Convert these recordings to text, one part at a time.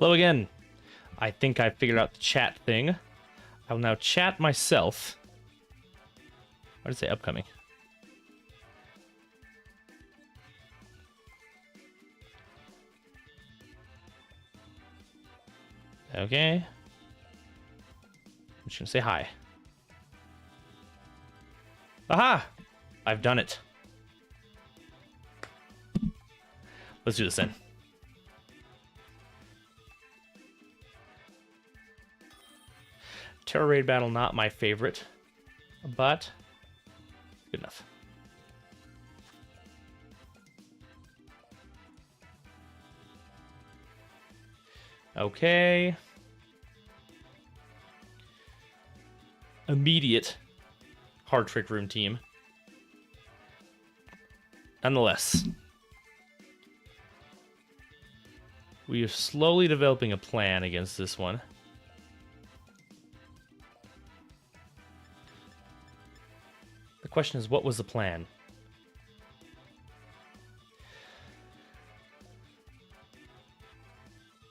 Hello again. I think I figured out the chat thing. I will now chat myself. Why did it say upcoming? Okay. I'm just gonna say hi. Aha! I've done it. Let's do this then. Terror Raid battle, not my favorite, but good enough. Okay. Immediate hard trick room team. Nonetheless, we are slowly developing a plan against this one. The question is, what was the plan?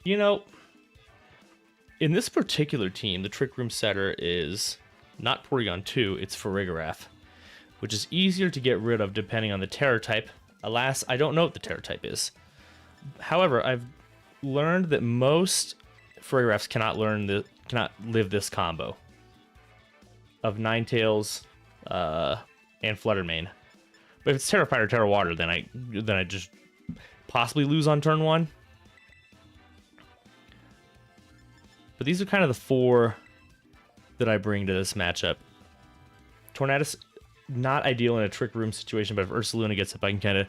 You know, in this particular team, the Trick Room setter is not Porygon 2, it's Farigiraf, which is easier to get rid of depending on the Terror type. Alas, I don't know what the Terror type is. However, I've learned that most Farigirafs cannot live this combo of Ninetales and Fluttermane. But if it's Terra Fire or Terra Water, then I just possibly lose on turn 1. But these are kind of the 4 that I bring to this matchup. Tornadus, not ideal in a Trick Room situation, but if Ursaluna gets up, I can kind of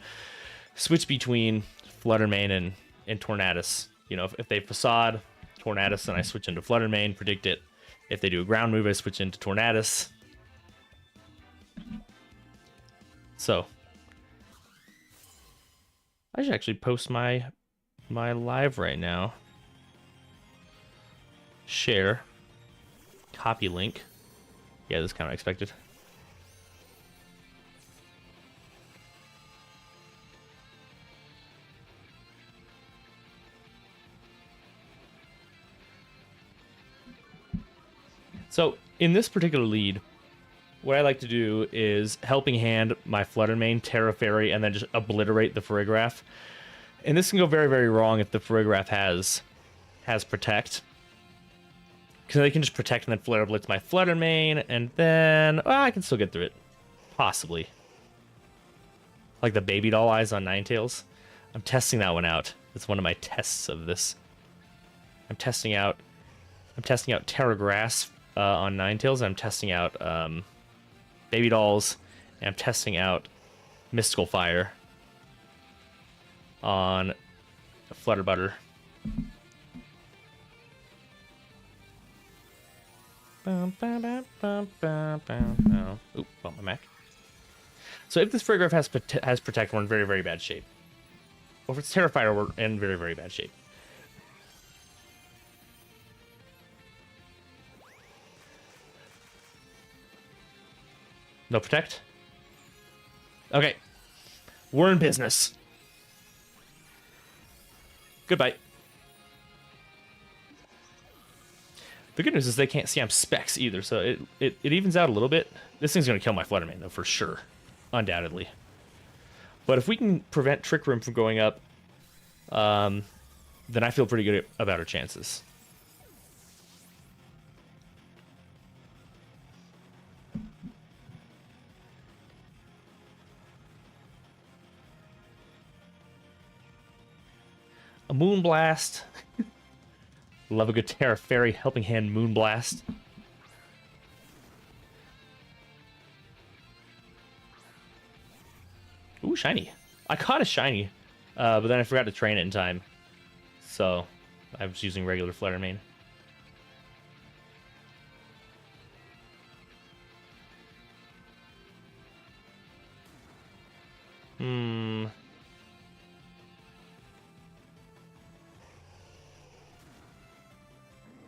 switch between Fluttermane and Tornadus. You know, if they Facade Tornadus, then I switch into Fluttermane, predict it. If they do a ground move, I switch into Tornadus. So, I should actually post my live right now. Share. Copy link. Yeah, this is kind of expected. So, in this particular lead, what I like to do is Helping Hand my Fluttermane, Terra Fairy, and then just obliterate the Farigiraf. And this can go very, very wrong if the Farigiraf has Protect. Because they can just Protect and then Flare Blitz my Fluttermane, and then I can still get through it. Possibly. Like the Baby Doll Eyes on Ninetales. I'm testing that one out. It's one of my tests of this. I'm testing out Terra Grass on Ninetales, and I'm testing out Baby Dolls, and I'm testing out Mystical Fire on Flutterbutter. Oop, bump my Mac. So if this Farigiraf has Protect, we're in very, very bad shape. Or if it's Terrifier, we're in very, very bad shape. No Protect? Okay. We're in business. Goodbye. The good news is they can't see I'm Specs either, so it evens out a little bit. This thing's going to kill my Fluttermane, though, for sure. Undoubtedly. But if we can prevent Trick Room from going up, then I feel pretty good about our chances. A Moonblast. Love a good Terra Fairy, Helping Hand Moonblast. Ooh, shiny. I caught a shiny, but then I forgot to train it in time. So, I was using regular Fluttermane.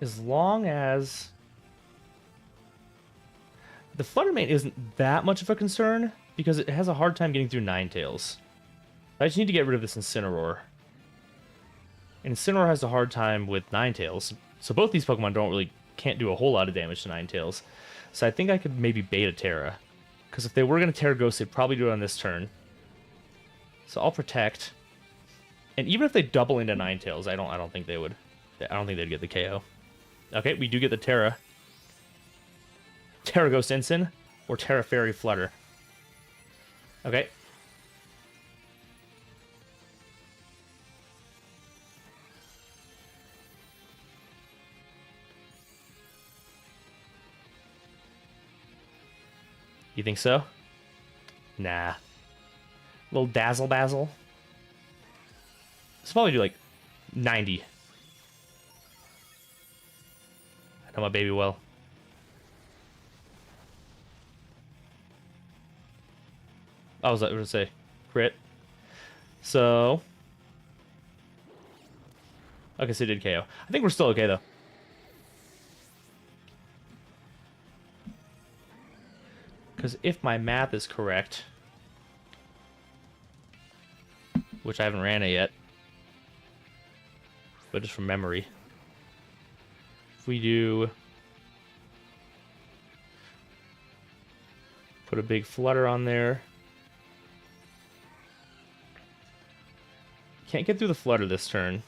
As long as the Fluttermane isn't that much of a concern, because it has a hard time getting through Ninetales. I just need to get rid of this Incineroar. And Incineroar has a hard time with Ninetales. So both these Pokemon can't do a whole lot of damage to Ninetales. So I think I could maybe bait a Terra. Because if they were going to Terra Ghost, they'd probably do it on this turn. So I'll protect. And even if they double into Ninetales, I don't think they would. I don't think they'd get the KO. Okay, we do get the Terra. Terra Ghost Incin or Terra Fairy Flutter. Okay. You think so? Nah. Little Dazzle Basil. Let's probably do like 90. I know my baby well. I was going to say crit. So. Okay, so it did KO. I think we're still okay though. Because if my math is correct, which I haven't ran it yet, but just from memory, if we do put a big flutter on there, can't get through the flutter this turn.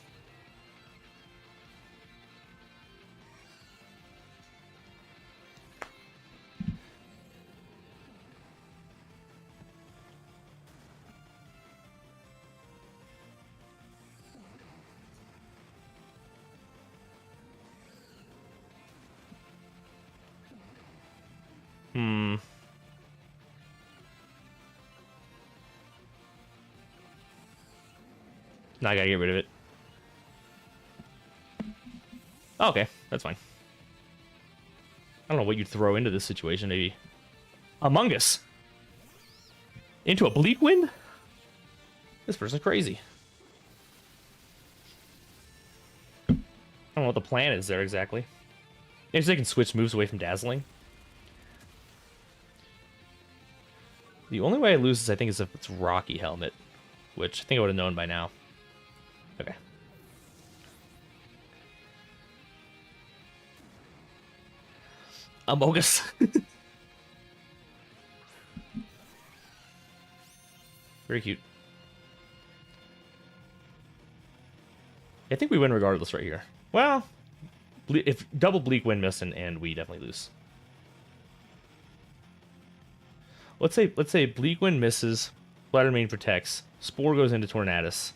Now I gotta get rid of it. Oh, okay, that's fine. I don't know what you'd throw into this situation, maybe. Among Us. Into a Bleak Wind? This person's crazy. I don't know what the plan is there exactly. Maybe they can switch moves away from Dazzling. The only way I lose is, I think, is if it's Rocky Helmet, which I think I would have known by now. Okay. Amogus. Very cute. I think we win regardless right here. Well, if double Bleak Wind miss and we definitely lose. Let's say Bleak Wind misses, Fluttermane protects, Spore goes into Tornadus.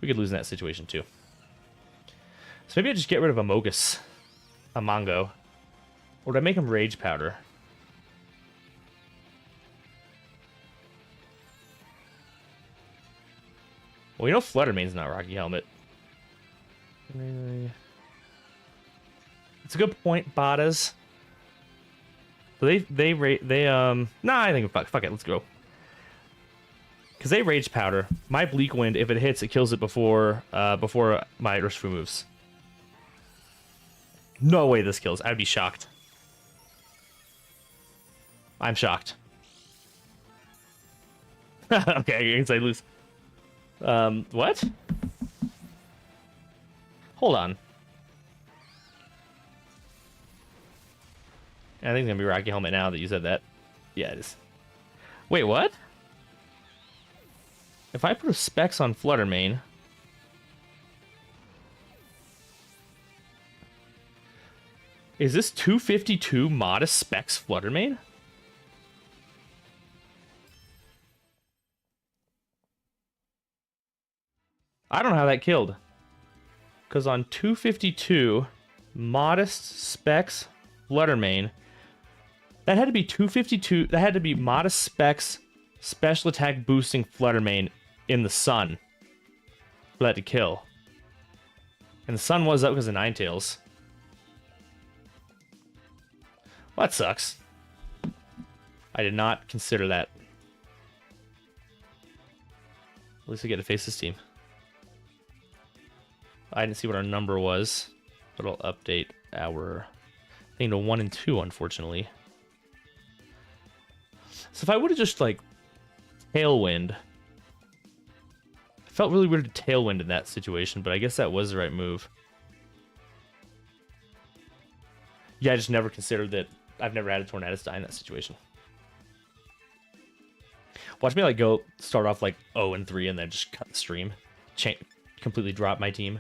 We could lose in that situation too. So maybe I just get rid of Amogus, Amongo, or do I make him Rage Powder? Well, you know Fluttermane's not Rocky Helmet. It's a good point, Badas. So nah, I think fuck it, let's go. Because they Rage Powder. My Bleak Wind, if it hits, it kills it before my Urshifu moves. No way this kills. I'd be shocked. I'm shocked. Okay, I guess I lose. What? Hold on. I think it's gonna be Rocky Helmet now that you said that. Yeah, it is. Wait, what? If I put a Specs on Fluttermane... Is this 252 Modest Specs Fluttermane? I don't know how that killed. Because on 252 Modest Specs Fluttermane, that had to be 252... That had to be Modest Specs Special Attack Boosting Fluttermane in the sun for that to kill. And the sun was up because of Ninetales. Well, that sucks. I did not consider that. At least I get to face this team. I didn't see what our number was, but I'll update our thing to 1 and 2, unfortunately. So if I would have just, like, Tailwind Felt really weird to Tailwind in that situation, but I guess that was the right move. Yeah, I just never considered that. I've never had a Tornadus die in that situation. Watch me like go start off like 0-3 and then just cut the stream. Completely drop my team.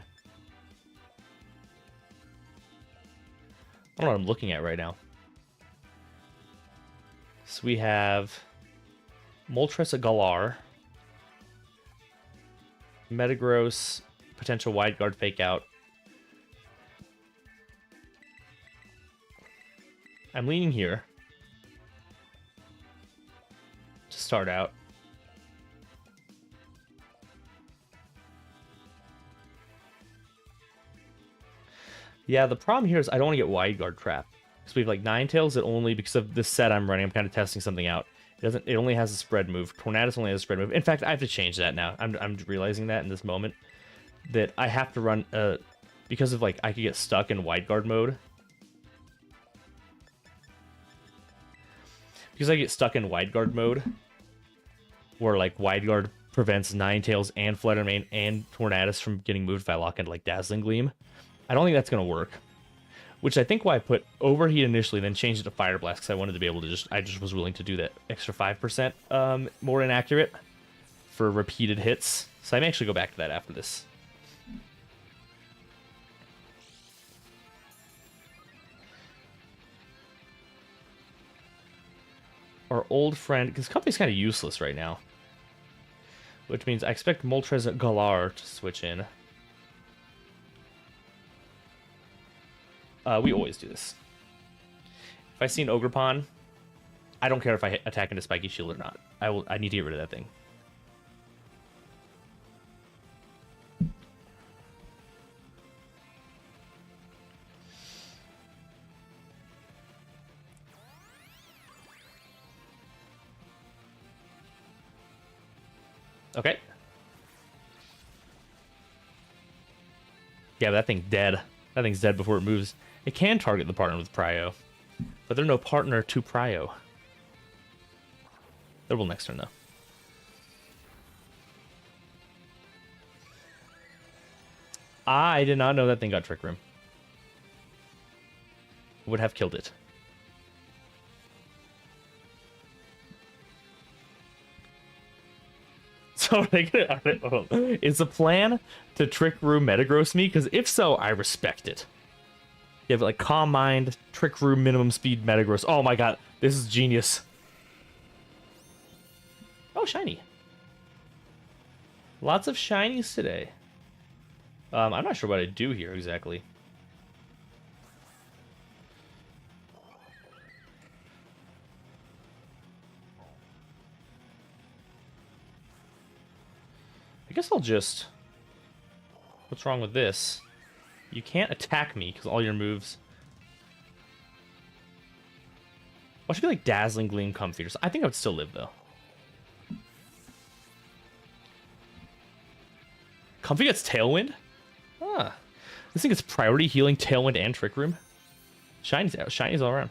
I don't know what I'm looking at right now. So we have Moltres, a Galar, Metagross, potential Wide Guard fake out. I'm leaning here to start out. Yeah, the problem here is I don't want to get Wide Guard trapped. Because we have like Ninetales that only, because of this set I'm running, I'm kind of testing something out. It only has a spread move. Tornadus only has a spread move. In fact, I have to change that now. I'm realizing that in this moment. That I have to run, because of like, I could get stuck in Wide Guard mode. Because I get stuck in Wide Guard mode, where like Wide Guard prevents Ninetales and Fluttermane and Tornadus from getting moved if I lock into like Dazzling Gleam. I don't think that's going to work. Which I think why I put Overheat initially, then changed it to Fire Blast, because I wanted to be able to I just was willing to do that extra 5% more inaccurate for repeated hits. So I may actually go back to that after this. Our old friend, because Comfey's kind of useless right now. Which means I expect Moltres Galar to switch in. We always do this. If I see an Ogerpon, I don't care if I attack into Spiky Shield or not. I need to get rid of that thing. Okay. Yeah, but that thing's dead. That thing's dead before it moves. It can target the partner with Prio, but there's no partner to Prio. There will next turn, though. I did not know that thing got Trick Room. Would have killed it. So are they gonna, is the plan to Trick Room Metagross me? Because if so, I respect it. You have like Calm Mind, Trick Room, minimum speed, Metagross. Oh my god, this is genius. Oh, shiny. Lots of shinies today. I'm not sure what I do here exactly. I guess I'll just... What's wrong with this? You can't attack me because all your moves... Well, I should be like Dazzling Gleam, Comfy. I think I would still live, though. Comfy gets Tailwind? Ah. This thing gets priority healing, Tailwind, and Trick Room. Shinies all around.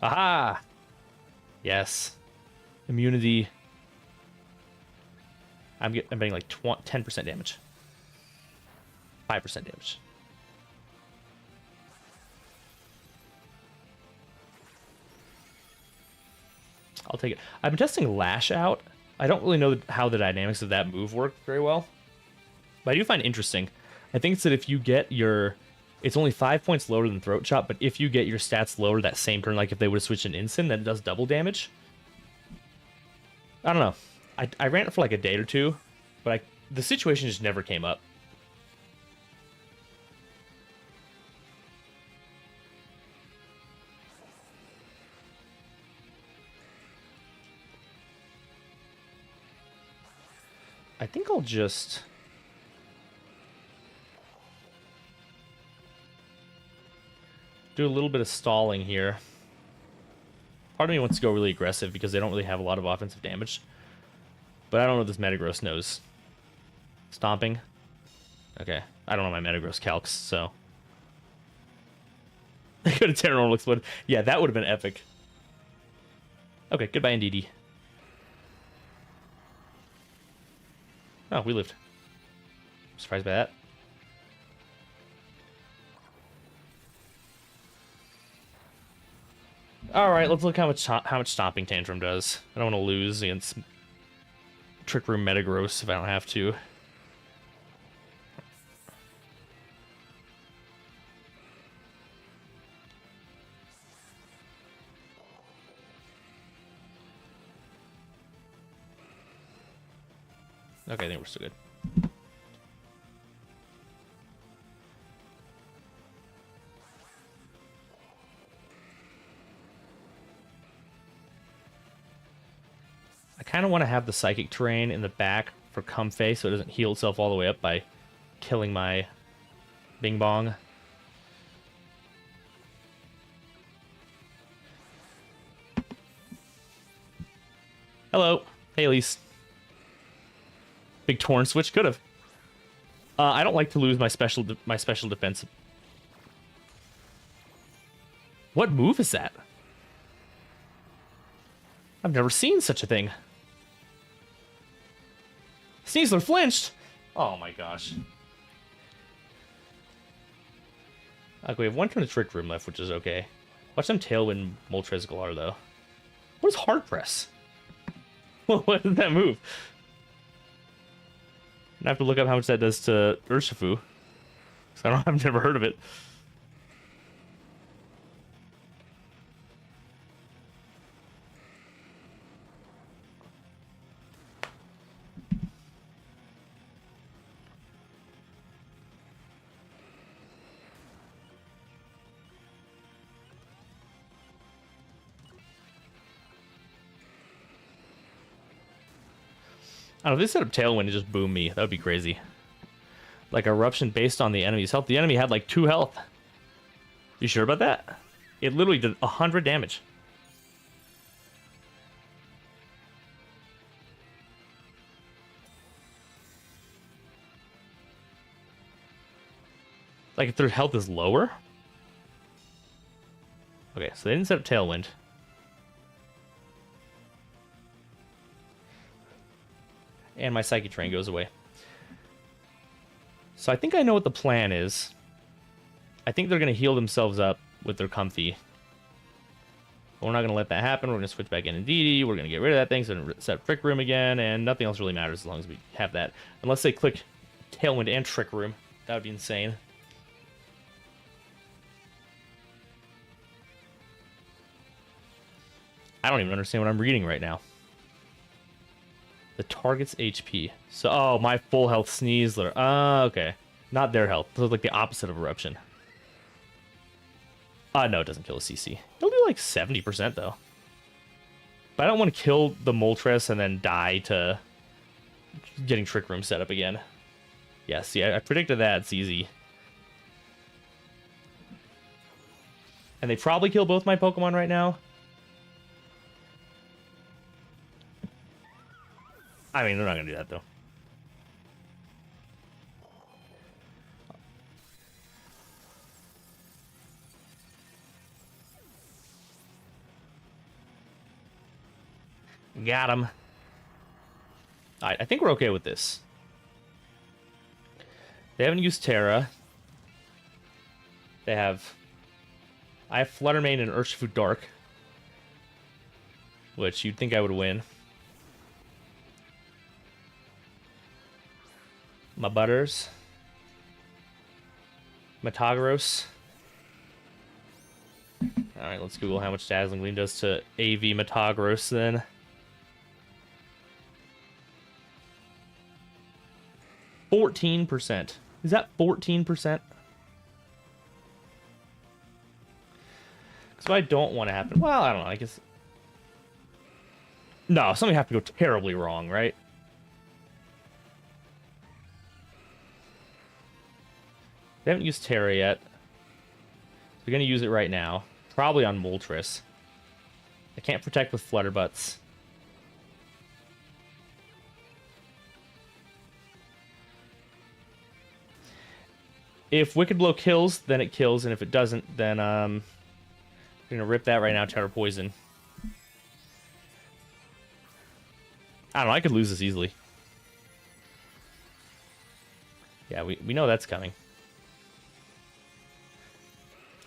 Aha! Yes. Immunity. I'm betting like 10% damage. 5% damage. I'll take it. I've been testing Lash Out. I don't really know how the dynamics of that move work very well. But I do find it interesting. I think it's that if you get your... It's only 5 points lower than Throat Chop, but if you get your stats lower that same turn, like if they would have switched an Instant, then it does double damage. I don't know. I ran it for like a day or two, but the situation just never came up. I think I'll just... do a little bit of stalling here. Part of me wants to go really aggressive because they don't really have a lot of offensive damage. But I don't know if this Metagross knows. Stomping? Okay. I don't know my Metagross calcs, so... I could have Terranormal Explode. Yeah, that would have been epic. Okay, goodbye, Indeedee. Oh, we lived. Surprised by that. Alright, let's look how much Stomping Tantrum does. I don't want to lose against Trick Room Metagross if I don't have to. Okay, I think we're still good. I kind of want to have the Psychic Terrain in the back for Comfey so it doesn't heal itself all the way up by killing my Bing Bong. Hello. Hey, Elise. Big Torn switch could have. I don't like to lose my special defense. What move is that? I've never seen such a thing. Sneasler flinched. Oh my gosh. Okay, we have one turn of Trick Room left, which is okay. Watch them Tailwind Moltres Galar though. What is Hard Press? What is that move? I have to look up how much that does to Urshifu. I've never heard of it. I don't know, if they set up Tailwind to just boom me, that would be crazy. Like Eruption based on the enemy's health. The enemy had like 2 health. You sure about that? It literally did 100 damage. Like if their health is lower? Okay, so they didn't set up Tailwind. And my Psychic Terrain goes away. So I think I know what the plan is. I think they're going to heal themselves up with their Comfey. But we're not going to let that happen. We're going to switch back in Indeedee. We're going to get rid of that thing, so set up Trick Room again, and nothing else really matters as long as we have that. Unless they click Tailwind and Trick Room. That would be insane. I don't even understand what I'm reading right now. The target's HP. So, oh, my full health Sneasler. Okay. Not their health. So it's like the opposite of Eruption. No, it doesn't kill a CC. It'll do like 70% though. But I don't want to kill the Moltres and then die to getting Trick Room set up again. Yeah, see, I predicted that. It's easy. And they probably kill both my Pokemon right now. I mean, they're not going to do that, though. Got him. Alright, I think we're okay with this. They haven't used Terra. They have... I have Flutter Mane and Urshifu Dark. Which you'd think I would win. My Butters. Metagross. Alright, let's Google how much Dazzling Gleam does to AV Metagross then. %. Is that 14%? So I don't want to happen. Well, I don't know. I guess. No, something have to go terribly wrong, right? They haven't used Terra yet. We're going to use it right now. Probably on Moltres. I can't protect with Flutterbutts. If Wicked Blow kills, then it kills, and if it doesn't, then we're gonna rip that right now. Terror Poison. I don't know. I could lose this easily. Yeah, we know that's coming.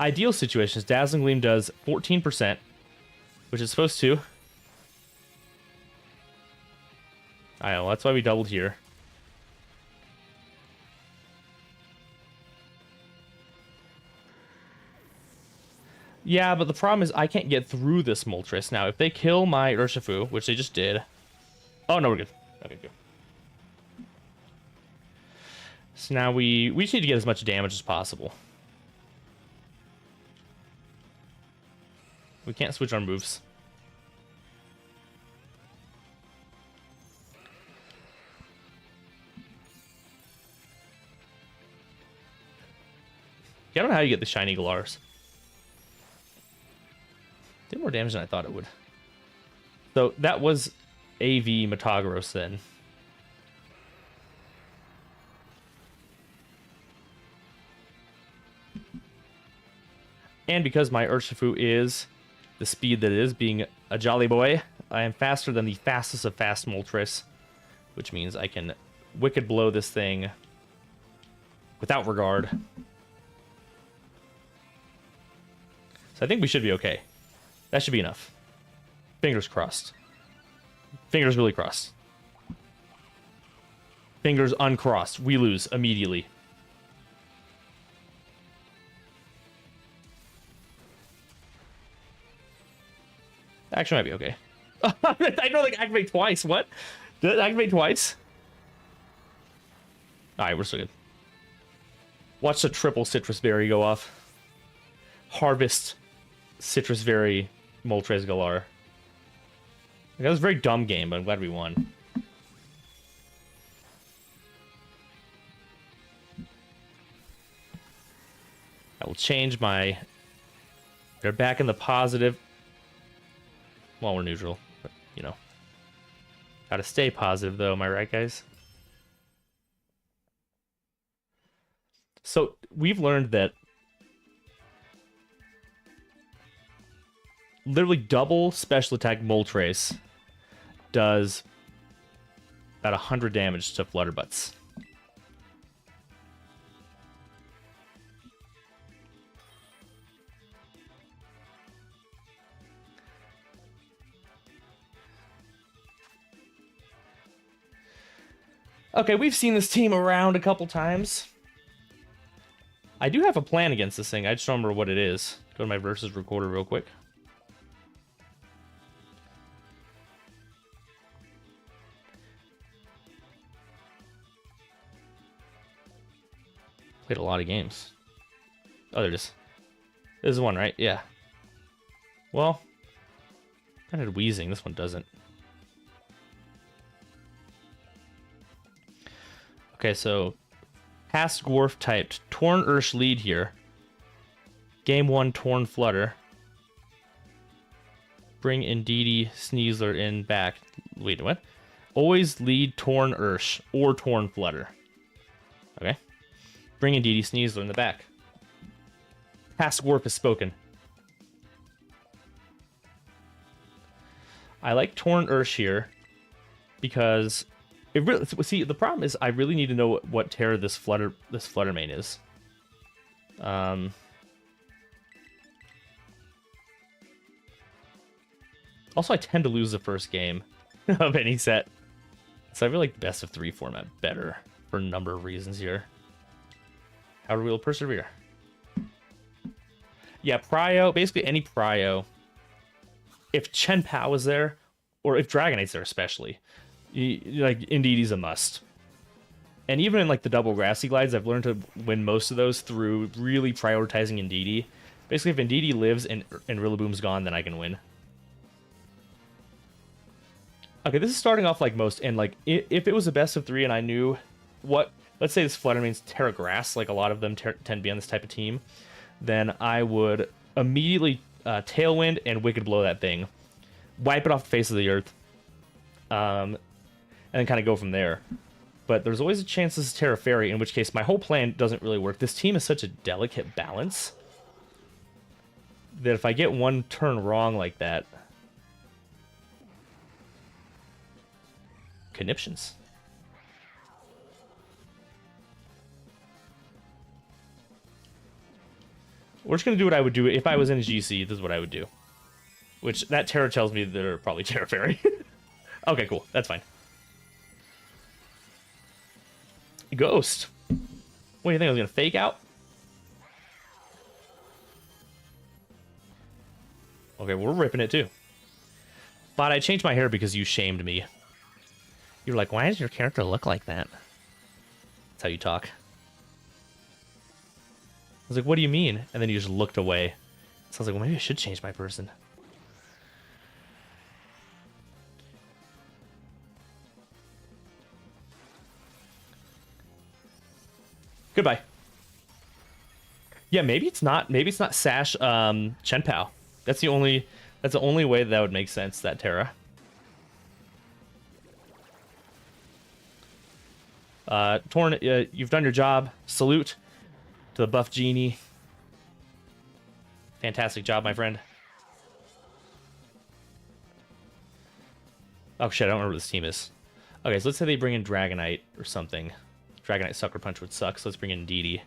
Ideal situations, Dazzling Gleam does 14%, which is supposed to. I know, that's why we doubled here. Yeah, but the problem is I can't get through this Moltres. Now, if they kill my Urshifu, which they just did... Oh, no, we're good. Okay, good. So now we just need to get as much damage as possible. We can't switch our moves. I don't know how you get the shiny Galars. Did more damage than I thought it would. So that was AV Metagross then. And because my Urshifu is the speed that it is, being a jolly boy, I am faster than the fastest of fast Moltres, which means I can Wicked Blow this thing without regard. So I think we should be okay. That should be enough. Fingers crossed. Fingers really crossed. Fingers uncrossed. We lose immediately. Actually, might be okay. I don't think activate twice. What? Did it activate twice? Alright, we're still good. Watch the triple Citrus Berry go off. Harvest Citrus Berry Moltres Galar. That was a very dumb game, but I'm glad we won. I will change my... They're back in the positive. Well, we're neutral, but, you know. Gotta stay positive, though, am I right, guys? So, we've learned that literally double special attack Moltres does about 100 damage to Flutterbutts. Okay, we've seen this team around a couple times. I do have a plan against this thing. I just don't remember what it is. Go to my versus recorder real quick. Played a lot of games. Oh, there it is. This is one, right? Yeah. Well, that had Wheezing. This one doesn't. Okay, so past Dwarf typed Torn Ursh lead here. Game 1 Torn Flutter. Bring Indeedee Sneasler in back. Wait, what? Always lead Torn Ursh or Torn Flutter. Okay. Bring Indeedee Sneasler in the back. Past Dwarf has spoken. I like Torn Ursh here because it really, see, the problem is I really need to know what terror this Flutter Mane is. Also, I tend to lose the first game of any set, so I feel like the best of 3 format better for a number of reasons here. How do we will persevere? Yeah, Prio, basically any Prio. If Chen Pao is there, or if Dragonate's there especially, like Indeedee's a must. And even in like the double Grassy Glides, I've learned to win most of those through really prioritizing Indeedee. Basically, if Indeedee lives and Rillaboom's gone, then I can win. Okay, this is starting off like most, and like if it was a best of 3 and I knew what, let's say this Flutter Mane's Terra Grass, like a lot of them tend to be on this type of team, then I would immediately Tailwind and Wicked Blow that thing, wipe it off the face of the earth, and then kind of go from there. But there's always a chance this is Terra Fairy, in which case my whole plan doesn't really work. This team is such a delicate balance that if I get one turn wrong like that... Conniptions. We're just going to do what I would do if I was in a GC. This is what I would do. Which, that Terra tells me they're probably Terra Fairy. Okay, cool. That's fine. Ghost. What do you think? I was going to fake out? Okay, we're ripping it too. But I changed my hair because you shamed me. You were like, why does your character look like that? That's how you talk. I was like, what do you mean? And then you just looked away. So I was like, well, maybe I should change my person. Goodbye. Yeah, maybe it's not Sash Chen Pao. That's the only way that would make sense, that Terra. Torn, you've done your job. Salute to the buff genie. Fantastic job, my friend. Oh shit, I don't remember what this team is. Okay, so let's say they bring in Dragonite or something. Dragonite Sucker Punch would suck, so let's bring in Didi.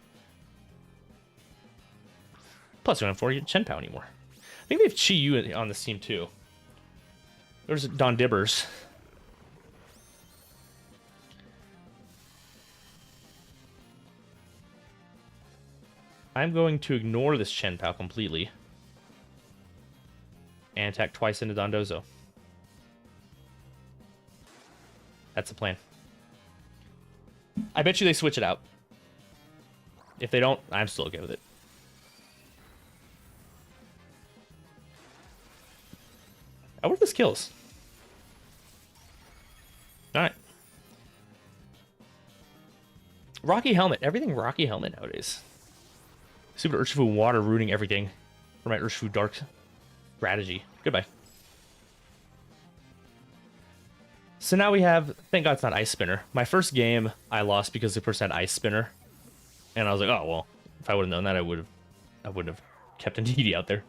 Plus, we don't have 40 Chen Pao anymore. I think they have Chi Yu on this team, too. There's Don Dibbers. I'm going to ignore this Chen Pao completely. And attack twice into Dondozo. That's the plan. I bet you they switch it out. If they don't, I'm still okay with it. I wonder if this kills. Alright. Rocky Helmet. Everything Rocky Helmet nowadays. Super Urshifu Water ruining everything for my Urshifu Dark strategy. Goodbye. So now we have... Thank God it's not Ice Spinner. My first game, I lost because the person had Ice Spinner. And I was like, oh, well, if I would have known that, I would have kept Indeedee out there.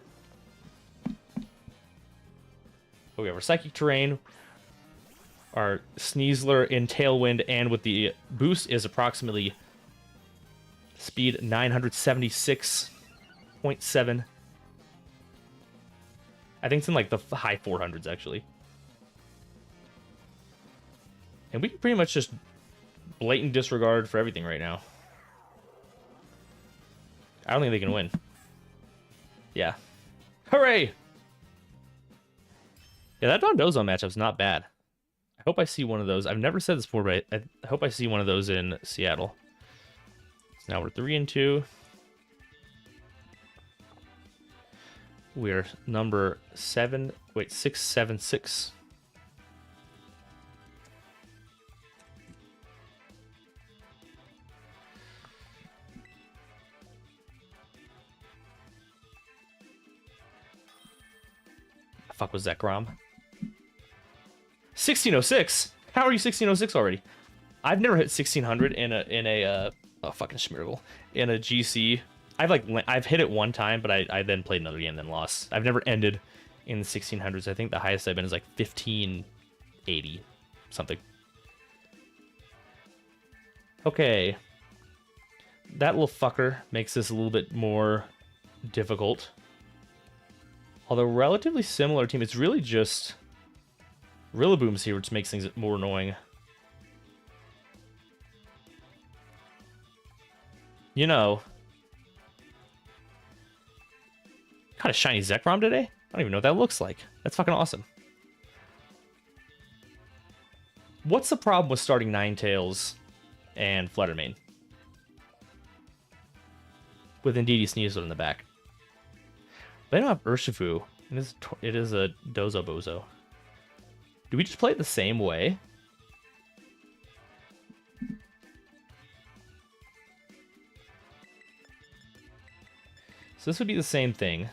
But we have our Psychic Terrain. Our Sneasler in Tailwind, and with the boost is approximately speed 976.7. I think it's in like the high 400s, actually. And we can pretty much just blatant disregard for everything right now. I don't think they can win. Yeah. Hooray! Yeah, that Dondozo matchup's not bad. I hope I see one of those. I've never said this before, but I hope I see one of those in Seattle. So now we're 3-2. We're number 676. Fuck was Zekrom? 1606? How are you 1606 already? I've never hit 1600 in a fucking Schmirgle in a GC. I've hit it one time, but I then played another game and then lost. I've never ended in the 1600s. I think the highest I've been is like 1580 something. Okay. That little fucker makes this a little bit more difficult. Although relatively similar team, it's really just Rillaboom's here, which makes things more annoying. You know, kind of shiny Zekrom today? I don't even know what that looks like. That's fucking awesome. What's the problem with starting Ninetales and Fluttermane? With Indeedee Sneasler in the back. They don't have Urshifu. It is a Dozo Bozo. Do we just play it the same way? So this would be the same thing.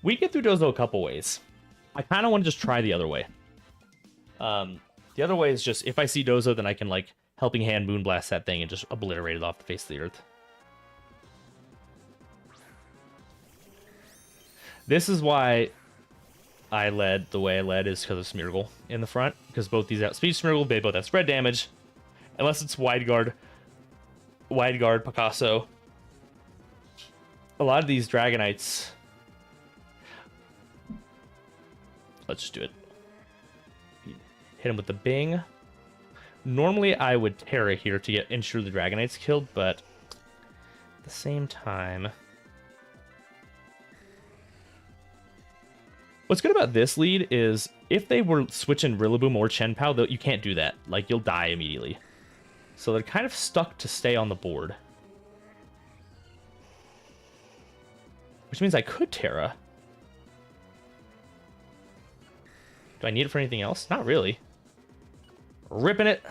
We get through Dozo a couple ways. I kind of want to just try the other way. The other way is just, if I see Dozo, then I can, like, Helping Hand Moonblast that thing and just obliterate it off the face of the earth. This is why I led the way I led, is because of Smeargle in the front. Because both these outspeed Smeargle, they both have spread damage. Unless it's Wide Guard, Picasso. A lot of these Dragonites... Let's just do it. Hit him with the Bing. Normally I would Terra here to ensure the Dragonites killed, but at the same time... What's good about this lead is if they were switching Rillaboom or Chien-Pao, though, you can't do that. Like, you'll die immediately. So they're kind of stuck to stay on the board. Which means I could Terra. Do I need it for anything else? Not really. Ripping it.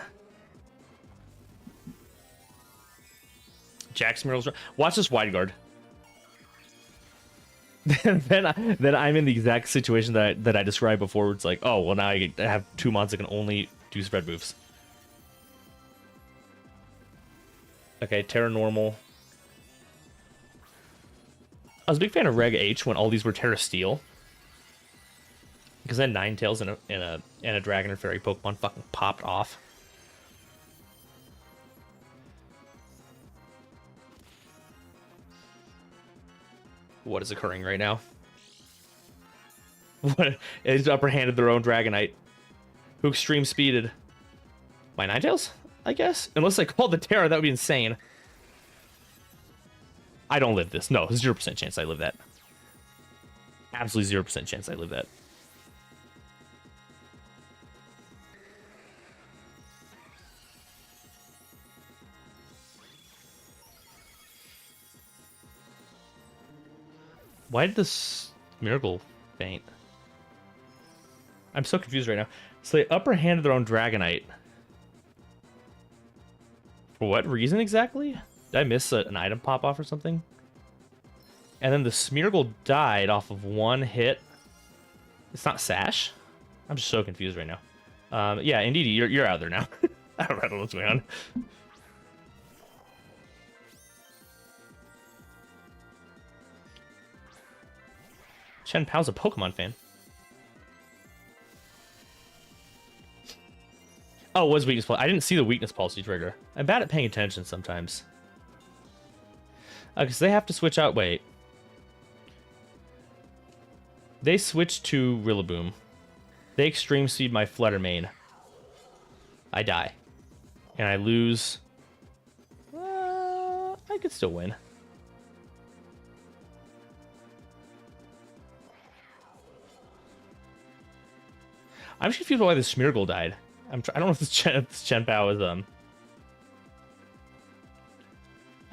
Jack Smeargle's... Watch this Wide Guard. then I'm in the exact situation that I described before. Where it's like, oh, well, now I have 2 months that can only do spread moves. Okay, Terra Normal. I was a big fan of Reg H when all these were Terra Steel. Because then Ninetales and a Dragon or Fairy Pokemon fucking popped off. What is occurring right now? What is upper handed their own Dragonite, who extreme speeded my Ninetales, I guess? Unless I called the Terra, that would be insane. I don't live this. No, 0% chance I live that. Absolutely 0% chance I live that. Why did this Miracle faint? I'm so confused right now. So they upper handed their own Dragonite. For what reason exactly? Did I miss an item pop off or something? And then the Smeargle died off of one hit. It's not Sash? I'm just so confused right now. Yeah, indeed, you're out there now. I don't know what's going on. Chien-Pao's a Pokemon fan. Oh, it was weakness policy. I didn't see the weakness policy trigger. I'm bad at paying attention sometimes. Because they have to switch out. Wait. They switch to Rillaboom. They extreme speed my Flutter Mane. I die. And I lose. I could still win. I'm just confused why the Smeargle died. I don't know if this Chien-Pao is I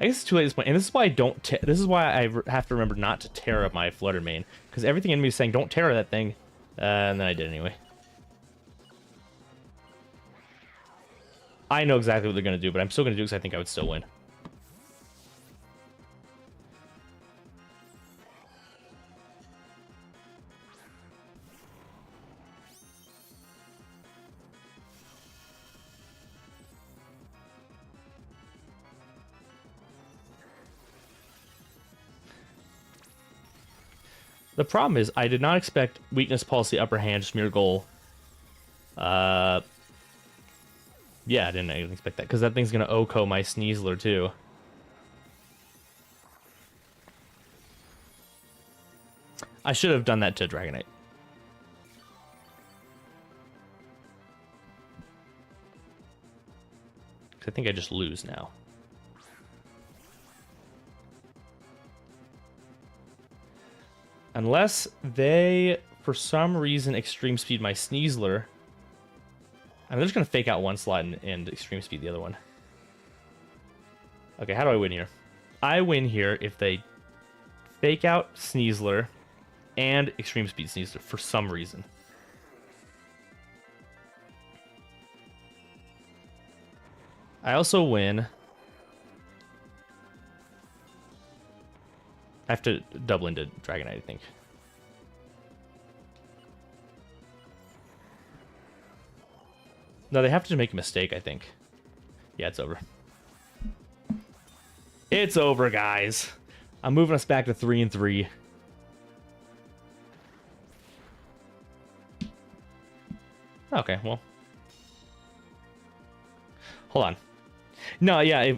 guess it's too late at this point, and this is why I don't. This is why I have to remember not to Terra my Flutter Mane, because everything in me is saying don't Terra that thing, and then I did anyway. I know exactly what they're gonna do, but I'm still gonna do it because I think I would still win. The problem is, I did not expect weakness policy upper hand Smeargle. Yeah, I didn't expect that, because that thing's gonna OHKO my Sneasler too. I should have done that to Dragonite. I think I just lose now. Unless they, for some reason, extreme speed my Sneasler. I'm just going to fake out one slot and extreme speed the other one. Okay, how do I win here? I win here if they fake out Sneasler and extreme speed Sneasler for some reason. I also win. I have to double into Dragonite, I think. No, they have to make a mistake, I think. Yeah, it's over. It's over, guys. I'm moving us back to 3-3. Okay, well. Hold on. No, yeah.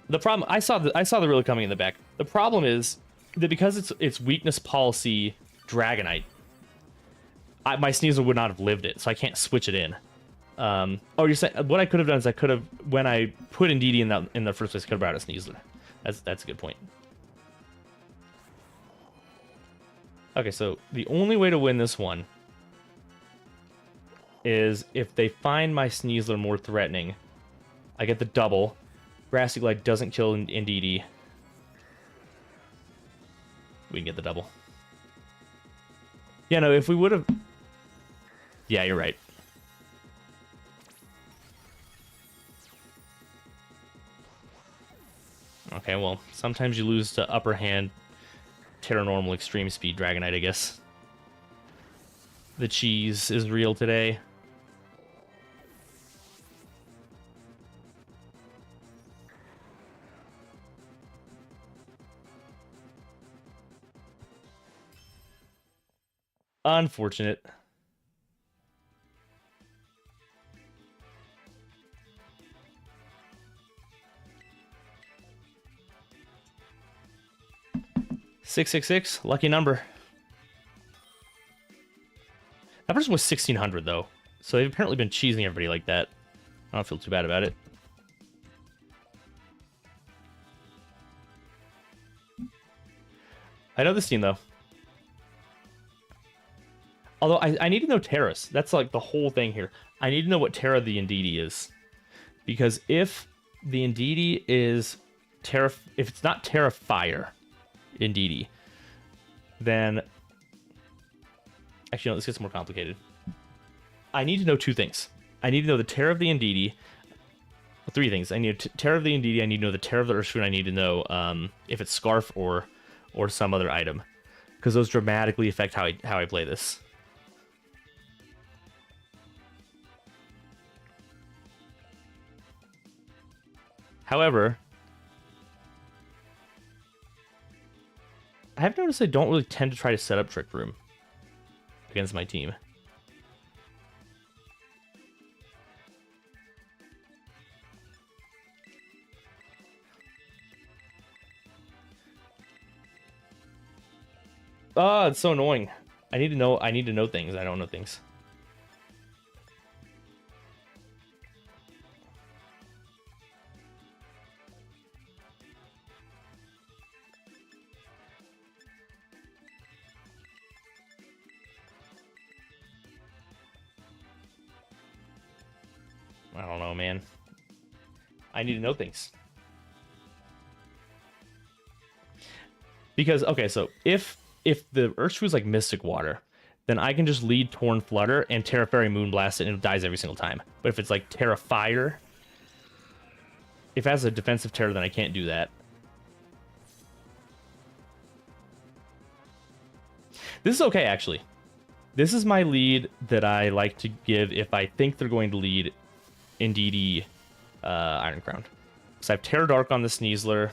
The problem, I saw the riddle coming in the back. The problem is that because it's weakness policy Dragonite, my Sneasel would not have lived it, so I can't switch it in. Oh, you're saying what I could have done is I could have, when I put Indeedee in the first place, I could have brought a Sneasler. That's a good point. Okay, so the only way to win this one is if they find my Sneasler more threatening. I get the double. Grassy Glide doesn't kill Indeedee. We can get the double. Yeah, no, if we would have... Yeah, you're right. Okay, well, sometimes you lose to upper hand Terra Normal Extreme Speed Dragonite, I guess. The cheese is real today. Unfortunate. $666, lucky number. That person was 1,600 though, so they've apparently been cheesing everybody like that. I don't feel too bad about it. I know this team though. Although I need to know Terra's. That's like the whole thing here. I need to know what Terra the Indeedee is, because if the Indeedee is Terra, if it's not Terra Fire Indeedee, then actually no, this gets more complicated. I need to know two things. I need to know the Terra of the Indeedee. Well, three things. I need Terra of the Indeedee. I need to know the Terra of the Urshifu. I need to know if it's Scarf or some other item, because those dramatically affect how I play this. However, I have noticed I don't really tend to try to set up Trick Room against my team. Oh, it's so annoying. I need to know things. I don't know things. I don't know, man. I need to know things. Because, okay, so if the Urshifu is like Mystic Water, then I can just lead Torn Flutter and Terra Fairy Moonblast it and it dies every single time. But if it's like Terra Fire, if it has a defensive Terra, then I can't do that. This is okay, actually. This is my lead that I like to give if I think they're going to lead Indeedee Iron Crown. So I have Terra Dark on the Sneasler.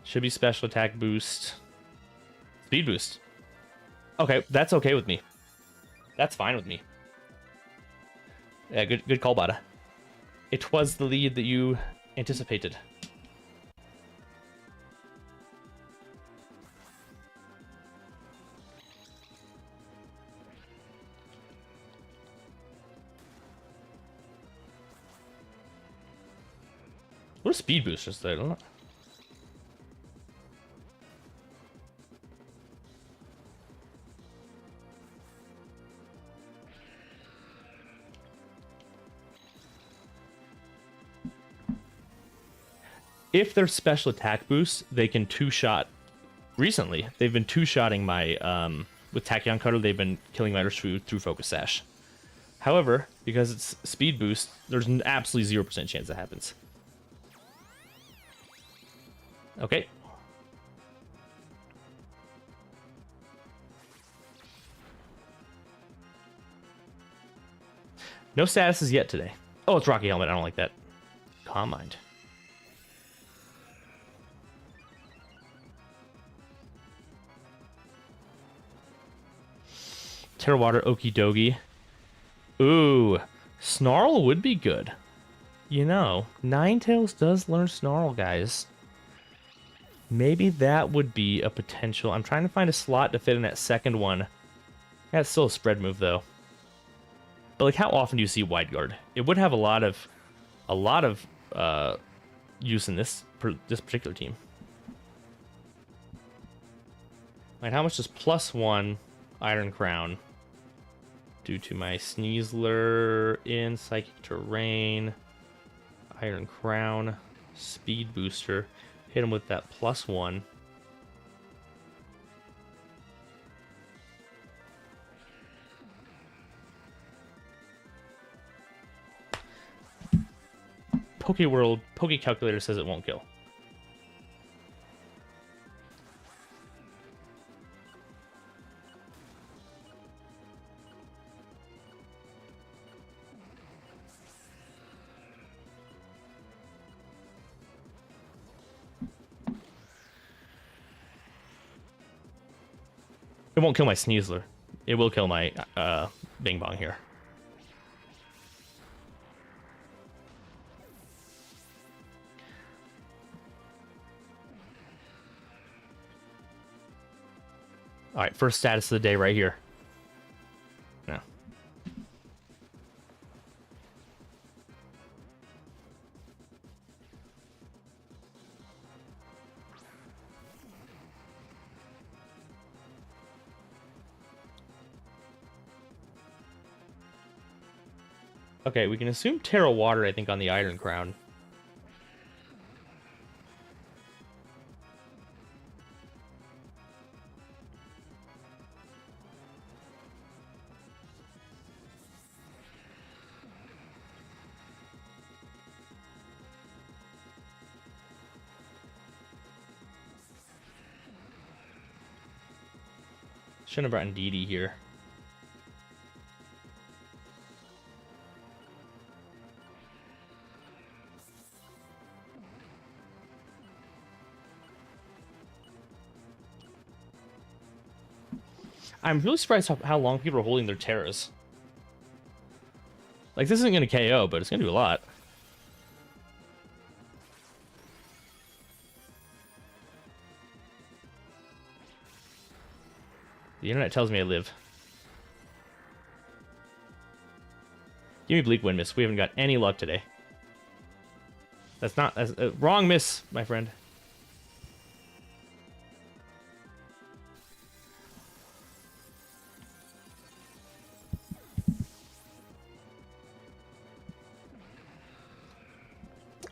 Should be special attack boost. Speed boost. Okay, that's okay with me. That's fine with me. Yeah, good call, Bada. It was the lead that you anticipated. What a speed boost just there, isn't it? If they're special attack boosts, they can two-shot. Recently, they've been two-shotting my, with Tachyon Cutter, they've been killing my Urshifu through Focus Sash. However, because it's speed boost, there's an absolutely 0% chance that happens. Okay. No statuses yet today. Oh, it's Rocky Helmet. I don't like that. Calm Mind. Terra Water, Okie Dokie. Ooh, Snarl would be good. You know, Ninetales does learn Snarl, guys. Maybe that would be a potential. I'm trying to find a slot to fit in that second one. That's still a spread move, though. But like, how often do you see Wide Guard? It would have a lot of use in this particular team. Like, how much does +1 Iron Crown do to my Sneasler in Psychic Terrain? Iron Crown, Speed Booster. Hit him with that +1. Pokeworld, Poke Calculator says it won't kill. It won't kill my Sneasler. It will kill my Bing Bong here. All right, first status of the day right here. No. Okay, we can assume Terra Water, I think, on the Iron Crown. Shouldn't have brought in DD here. I'm really surprised how long people are holding their Terras. Like, this isn't going to KO, but it's going to do a lot. The internet tells me I live. Give me Bleak Wind Miss. We haven't got any luck today. That's not... That's a wrong miss, my friend.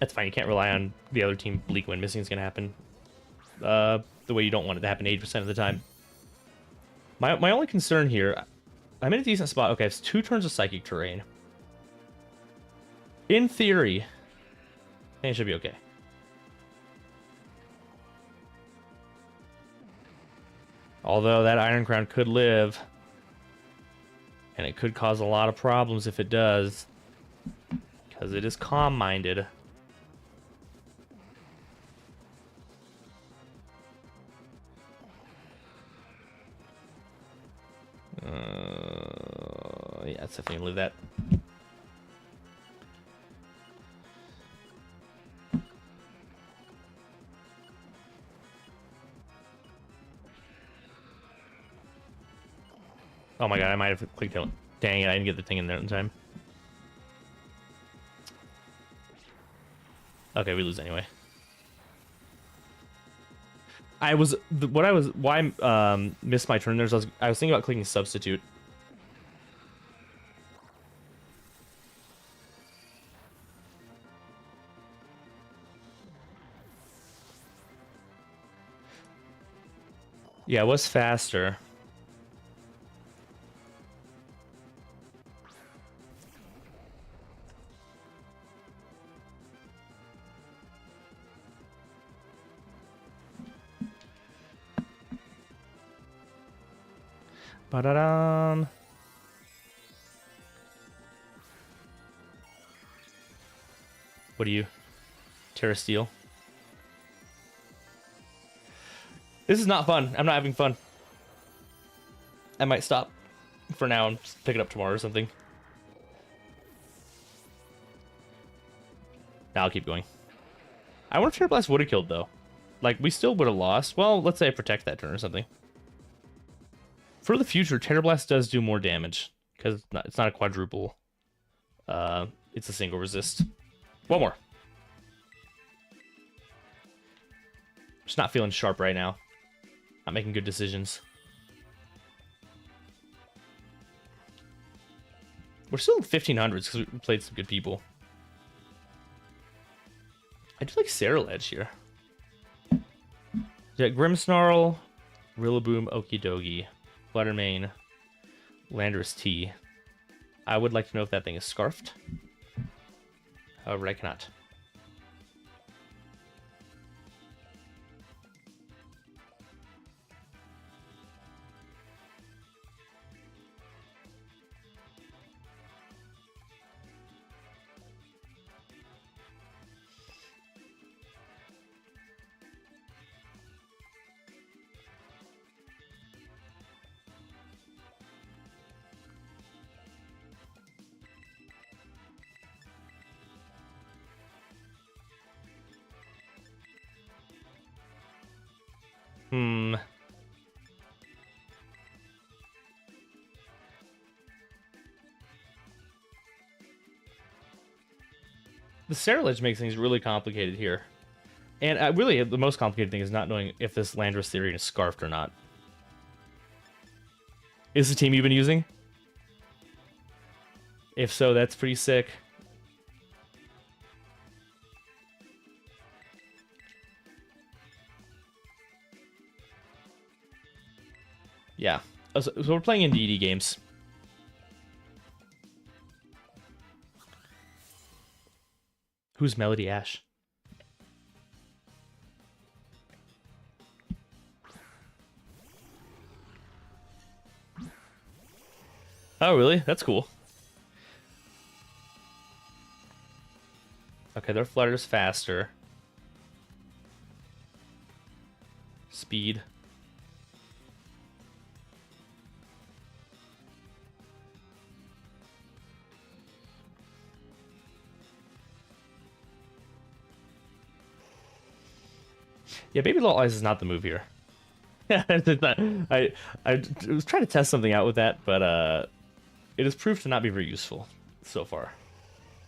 That's fine. You can't rely on the other team Bleak Wind missing is going to happen. The way you don't want it to happen 80% of the time. My only concern here... I'm in a decent spot. Okay, it's 2 turns of Psychic Terrain. In theory, I think it should be okay. Although that Iron Crown could live. And it could cause a lot of problems if it does. Because it is calm-minded. Yeah, it's definitely gonna live that. Oh my god, I might have clicked it. Dang it, I didn't get the thing in there in time. Okay, we lose anyway. Why I missed my turn there is I was thinking about clicking substitute. Yeah, it was faster. Ba-da-dum. What do you? Terra Steel. This is not fun. I'm not having fun. I might stop for now and just pick it up tomorrow or something. Now I'll keep going. I wonder if Terra Blast would have killed, though. Like, we still would have lost. Well, let's say I protect that turn or something. For the future, Terra Blast does do more damage. Because it's not a quadruple. It's a single resist. One more. Just not feeling sharp right now. Not making good decisions. We're still in 1500s because we played some good people. I do like Ceruledge here. Yeah, Grimmsnarl, Rillaboom, Okidogi, Fluttermane, Landorus T. I would like to know if that thing is scarfed. However, I cannot. The Ceruledge makes things really complicated here. And really, the most complicated thing is not knowing if this Landorus Therian is scarfed or not. Is the team you've been using? If so, that's pretty sick. Yeah. So we're playing in DD games. Who's Melody Ash? Oh, really? That's cool. Okay, their Flutter's faster. Speed. Yeah, Baby Little Eyes is not the move here. I was trying to test something out with that, but it has proved to not be very useful so far.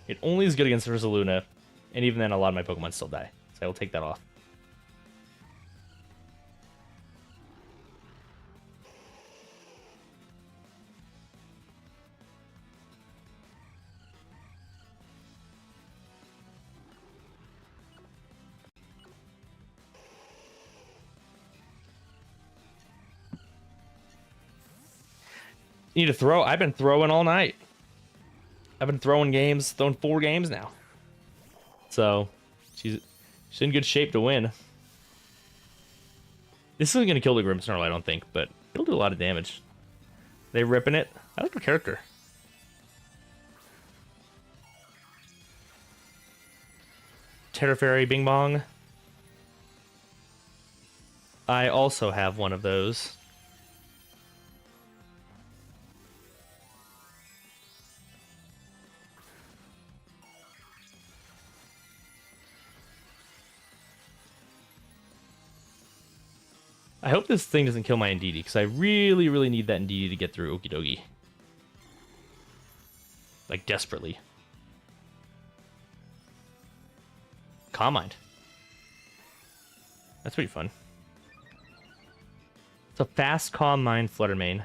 It only is good against Ursaluna, and even then a lot of my Pokemon still die. So I will take that off. Need to throw. I've been throwing all night. I've been throwing games, throwing 4 games now. So she's in good shape to win. This isn't gonna kill the Grimmsnarl, I don't think, but it'll do a lot of damage. They ripping it. I like her character. Terra Fairy Bing Bong. I also have one of those. I hope this thing doesn't kill my Indeedee, because I really, really need that Indeedee to get through Okidogi. Like, desperately. Calm Mind. That's pretty fun. It's a fast Calm Mind Fluttermane.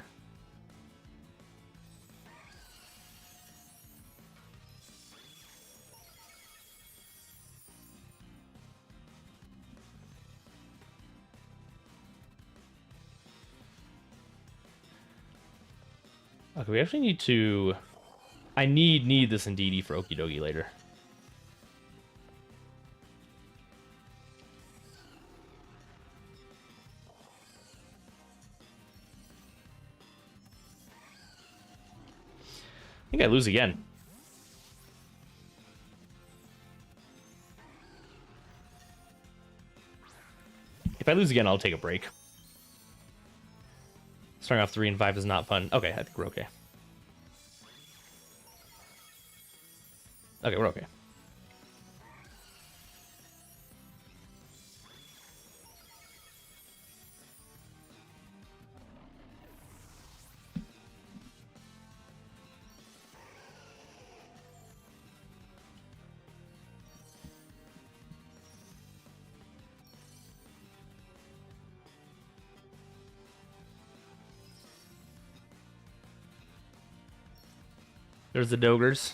Okay, we actually need to... I need this Indeedee for Okidogi later. I think I lose again. I lose again, I'll take a break. Starting off 3 and 5 is not fun. Okay, I think we're okay. Okay, we're okay. There's the Dogers.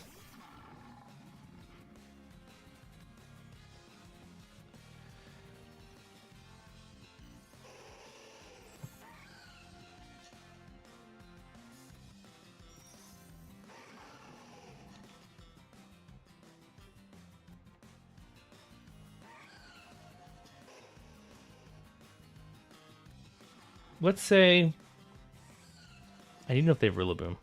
Let's say... I need to know if they have Rillaboom.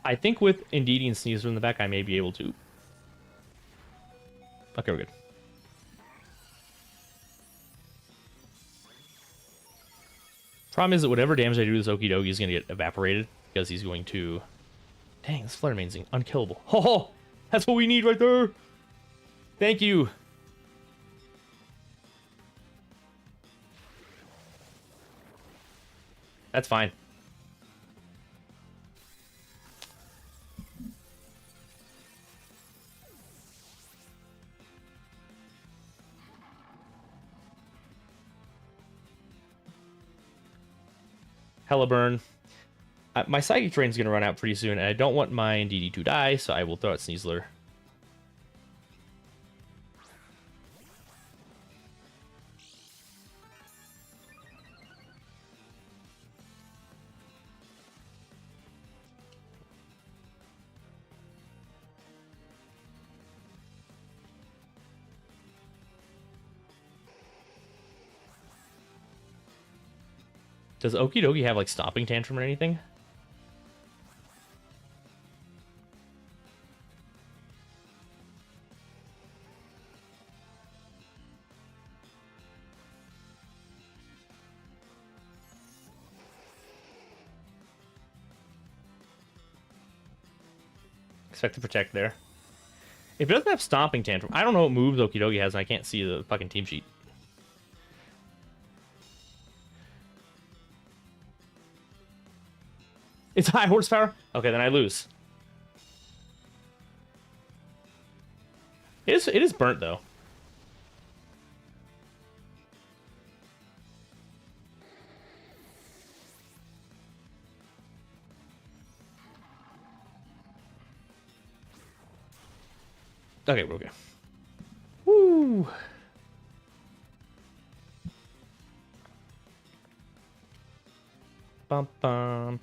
I think with Indeedee and Sneasler in the back, I may be able to. Okay, we're good. Problem is that whatever damage I do to this Okidogi is going to get evaporated because he's going to... Dang, this Flare Main's unkillable. Oh, that's what we need right there. Thank you. That's fine. Hellaburn. My Psychic Drain's going to run out pretty soon, and I don't want my Indeedee to die, so I will throw out Sneasler. Does Okidogi have, like, Stomping Tantrum or anything? Expect to protect there. If it doesn't have Stomping Tantrum, I don't know what moves Okidogi has, and I can't see the fucking team sheet. It's high horsepower? Okay, then I lose. It is burnt, though. Okay, we're okay. Woo! Bum bum.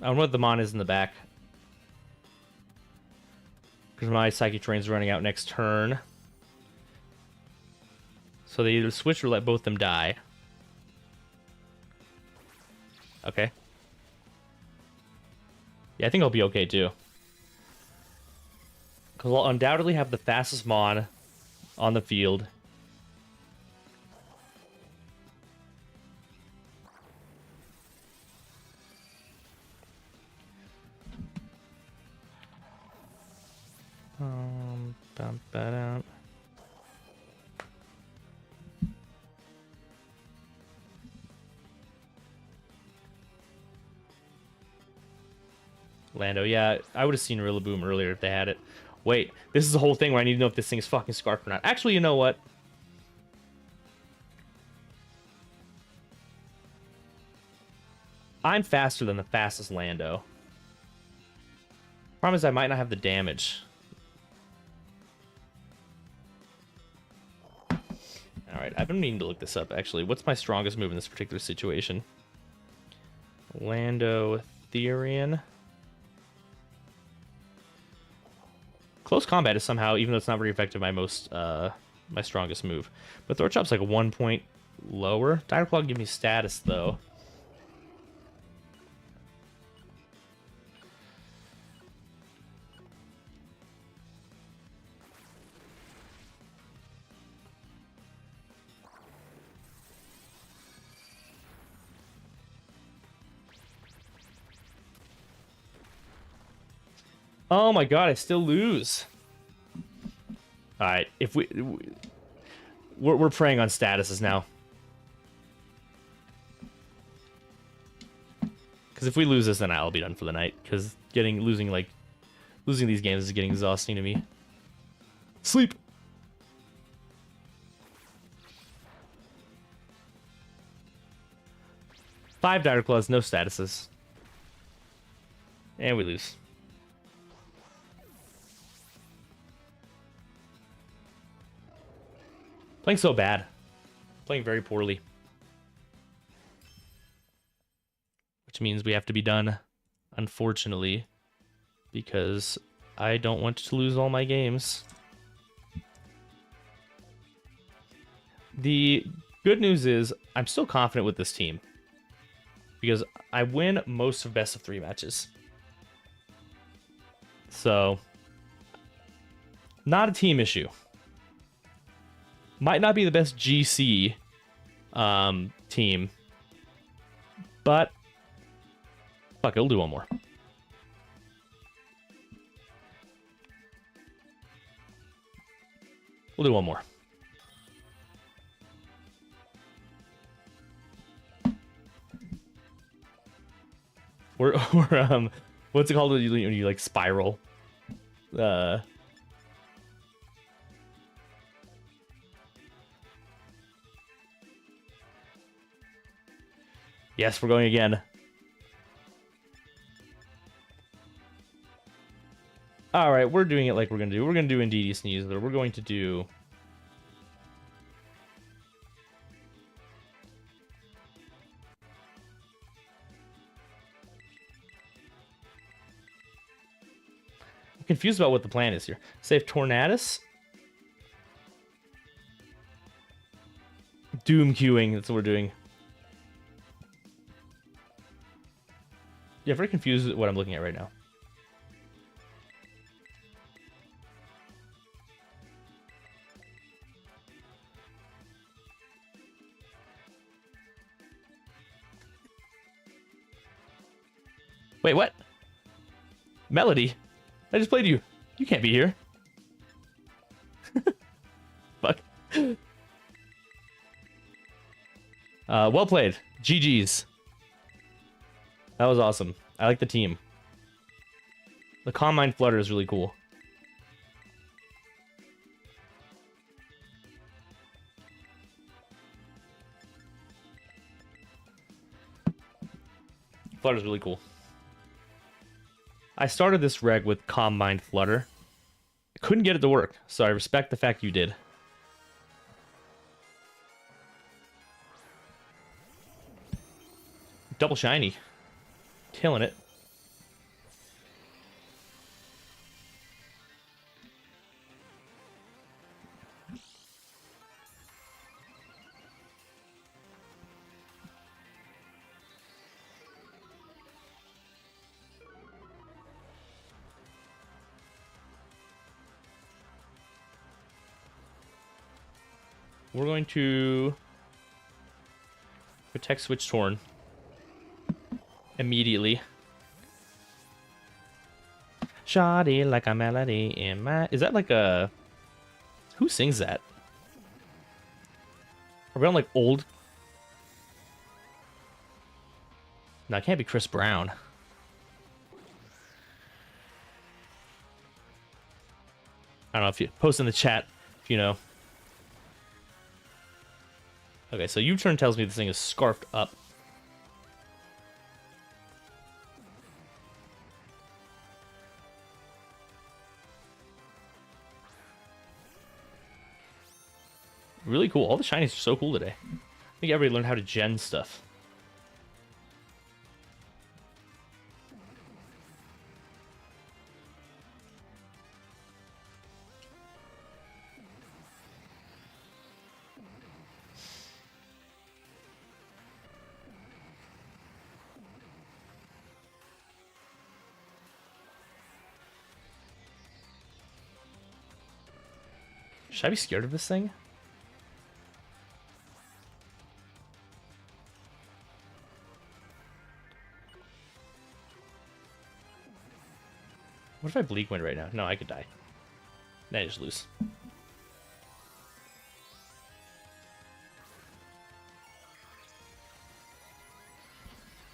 I don't know what the Mon is in the back. Because my Psychic Drain's running out next turn. So they either switch or let both them die. Okay. Yeah, I think I'll be okay too. Because I'll undoubtedly have the fastest Mon on the field. Bum, ba-dum. Lando, yeah, I would have seen Rillaboom earlier if they had it. Wait, this is the whole thing where I need to know if this thing is fucking Scarf or not. Actually, you know what? I'm faster than the fastest Lando. Problem is I might not have the damage. Alright, I've been meaning to look this up, actually. What's my strongest move in this particular situation? Lando Therian. Close combat is somehow, even though it's not very effective, my strongest move. But Throat Chop's like 1 point lower. Dire Claw give me status though. Oh my god, I still lose. All right, if we're preying on statuses now. Because if we lose this, then I'll be done for the night. Because losing these games is getting exhausting to me. Sleep. Five Dire Claws, no statuses. And we lose. Playing so bad. Playing very poorly. Which means we have to be done, unfortunately. Because I don't want to lose all my games. The good news is I'm still confident with this team. Because I win most of best of 3 matches. So, not a team issue. Might not be the best GC team, but fuck it, we'll do one more. We'll do one more. We're what's it called when you like spiral? Yes, we're going again. All right, we're doing it like we're gonna do. We're gonna do Indeedee Sneasler. We're going to do. I'm confused about what the plan is here. Save Tornadus. Doom queuing. That's what we're doing. Yeah, very confused with what I'm looking at right now. Wait, what? Melody? I just played you. You can't be here. Fuck. Well played. GG's. That was awesome. I like the team. The Calm Mind Flutter is really cool. Flutter's really cool. I started this reg with Calm Mind Flutter. I couldn't get it to work, so I respect the fact you did. Double shiny. Killing it. We're going to protect Switch Torn immediately. Shoddy like a melody in my... Is that like a... Who sings that? Are we on like old... No, it can't be Chris Brown. I don't know if you post in the chat if you know. Okay, so U-turn tells me this thing is scarfed up. Really cool. All the shinies are so cool today. I think everybody learned how to gen stuff. Should I be scared of this thing? What if I Bleak Wind right now? No, I could die. Then I just lose.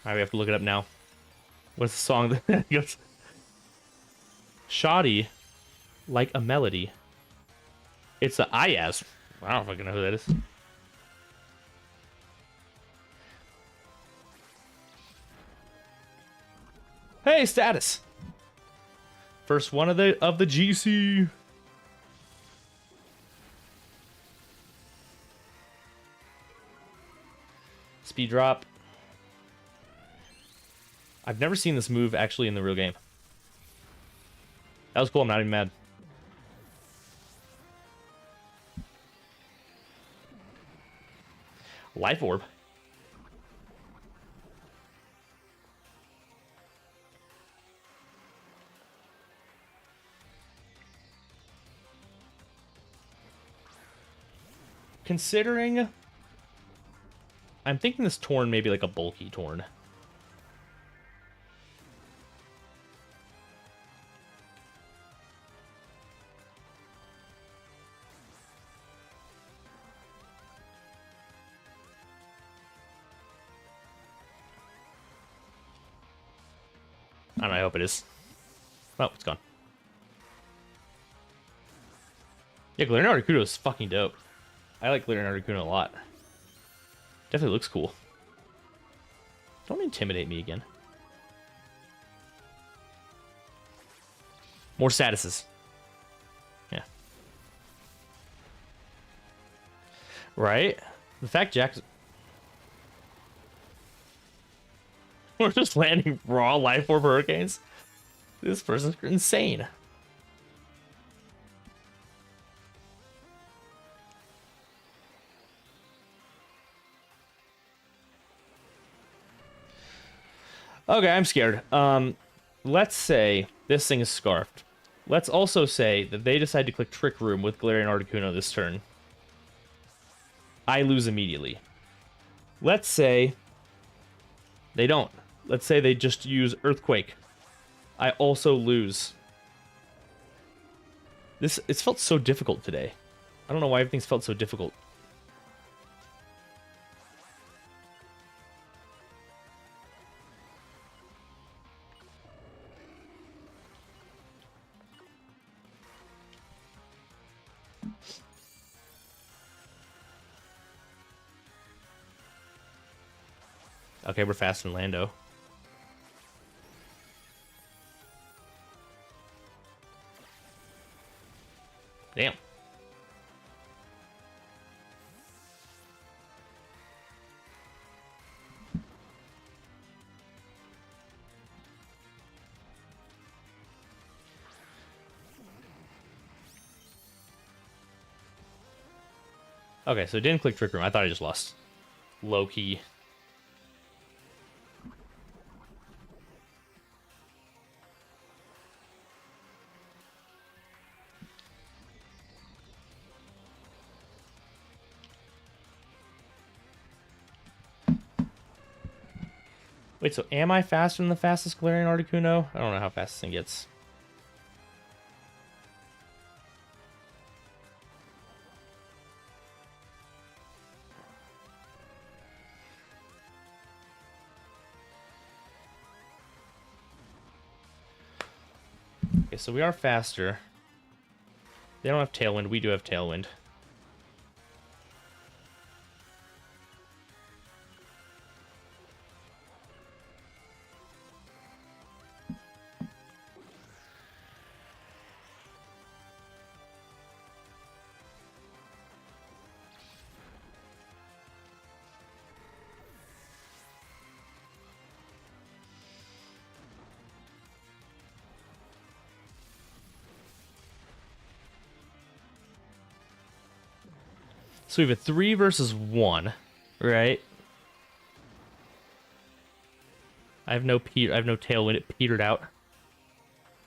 Alright, we have to look it up now. What's the song that goes? Shoddy, like a melody. It's the Ayaz. I don't fucking know who that is. Hey, status. First one of the GC. Speed drop. I've never seen this move actually in the real game. That was cool. I'm not even mad. Life Orb. Considering... I'm thinking this Torn may be like a bulky Torn. I don't know, I hope it is. Oh, it's gone. Yeah, Galarian Articuno is fucking dope. I like Galarian Articuno a lot. Definitely looks cool. Don't intimidate me again. More statuses. Yeah. Right? The fact Jack's... We're just landing raw Life Orb Hurricanes. This person's insane. Okay, I'm scared. Let's say this thing is scarfed. Let's also say that they decide to click Trick Room with Galarian Articuno this turn. I lose immediately. Let's say they don't. Let's say they just use Earthquake. I also lose. It's felt so difficult today. I don't know why everything's felt so difficult. Okay, we're faster than Lando. Damn. Okay, so it didn't click Trick Room. I thought I just lost. Low key. Wait, so am I faster than the fastest Galarian Articuno? I don't know how fast this thing gets. Okay, so we are faster. They don't have Tailwind. We do have Tailwind. So we have a 3 versus 1, right? I have no Tailwind. It petered out.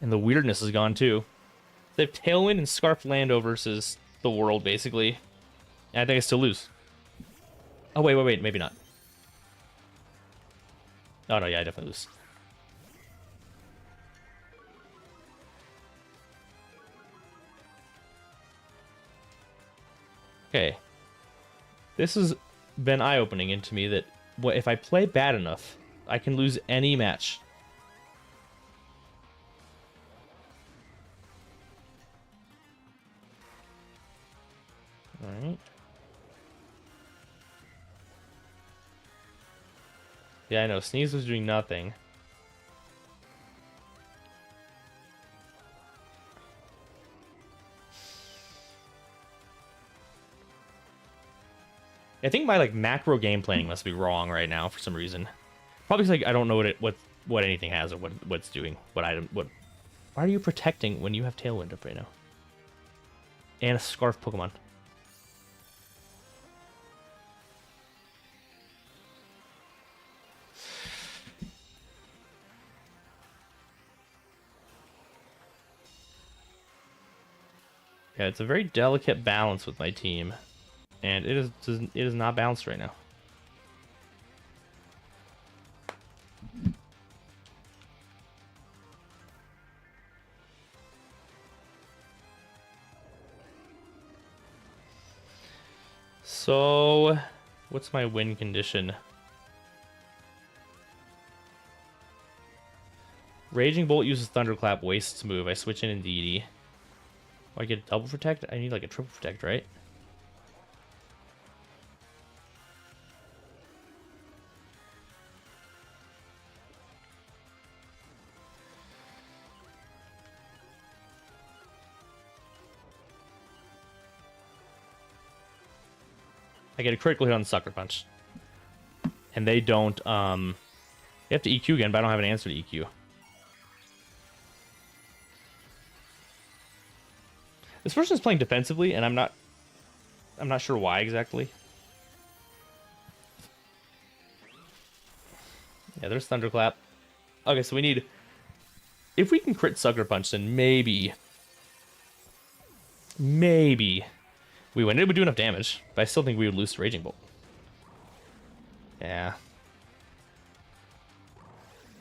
And the weirdness is gone too. They have Tailwind and Scarf Lando versus the world, basically. And I think I still lose. Oh, wait, maybe not. Oh, no, yeah, I definitely lose. Okay. This has been eye-opening into me that if I play bad enough, I can lose any match. Alright. Yeah, I know. Sneeze was doing nothing. I think my like macro game planning must be wrong right now for some reason. Probably 'cause, like I don't know what anything has or what it's doing. Why are you protecting when you have Tailwind up right now? And a Scarf Pokemon. Yeah, it's a very delicate balance with my team, and it is not balanced right now. So, what's my win condition? Raging Bolt uses Thunderclap, wastes move. I switch in Indeedee. Oh, I get a double protect? I need like a triple protect, right? I get a critical hit on Sucker Punch. And they don't, they have to EQ again, but I don't have an answer to EQ. This person is playing defensively, and I'm not sure why exactly. Yeah, there's Thunderclap. Okay, so we need... If we can crit Sucker Punch, then maybe we win. It would do enough damage, but I still think we would lose to Raging Bolt. Yeah.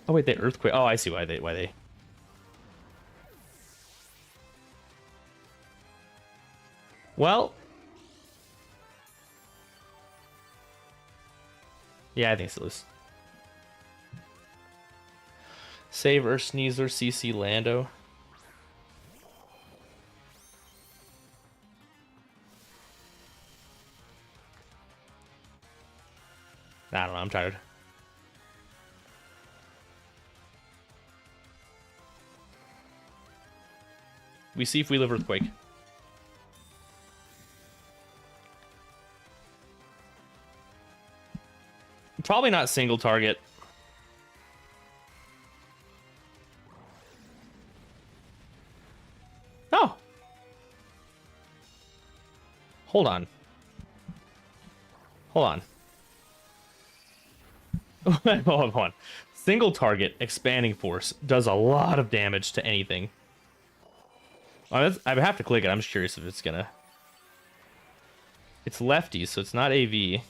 Oh wait, they Earthquake. Oh, I see why they. Well. Yeah, I think it's lose. Save Sneasler, CC Lando. I don't know, I'm tired. We see if we live Earthquake. Probably not single target. Oh. Hold on. Hold on. Hold on. Single target expanding force does a lot of damage to anything. I have to click it. I'm just curious if it's gonna. It's lefty, so it's not AV.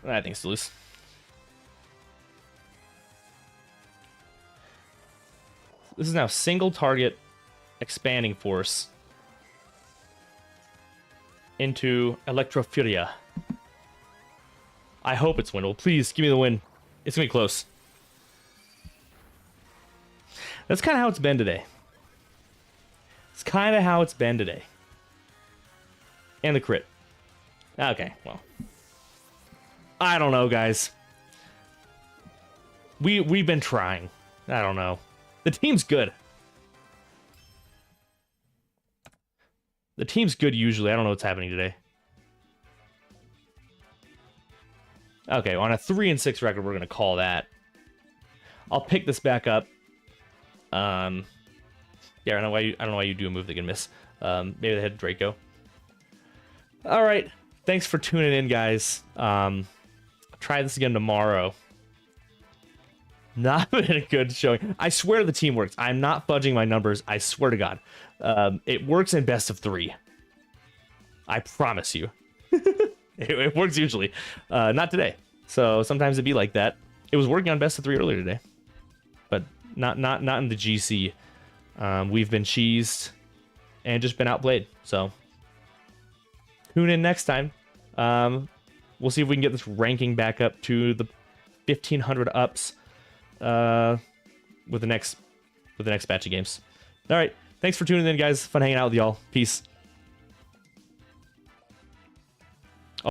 I think it's loose. This is now single target expanding force into Electrofuria. I hope it's winnable. Please give me the win. It's gonna be close. That's kind of how it's been today. It's kind of how it's been today. And the crit. Okay, well. I don't know, guys. We've been trying. I don't know. The team's good. The team's good usually. I don't know what's happening today. Okay, on a 3-6 record, we're gonna call that. I'll pick this back up. Yeah, I don't know why you do a move that can miss. Maybe they had Draco. All right, thanks for tuning in, guys. Try this again tomorrow. Not been a good showing. I swear the team works. I'm not fudging my numbers. I swear to God. It works in best of 3. I promise you. It works usually. Not today. So sometimes it'd be like that. It was working on best of 3 earlier today. But not in the GC. We've been cheesed and just been outplayed. So tune in next time. We'll see if we can get this ranking back up to the 1500 ups with the next batch of games. All right. Thanks for tuning in, guys. Fun hanging out with y'all. Peace.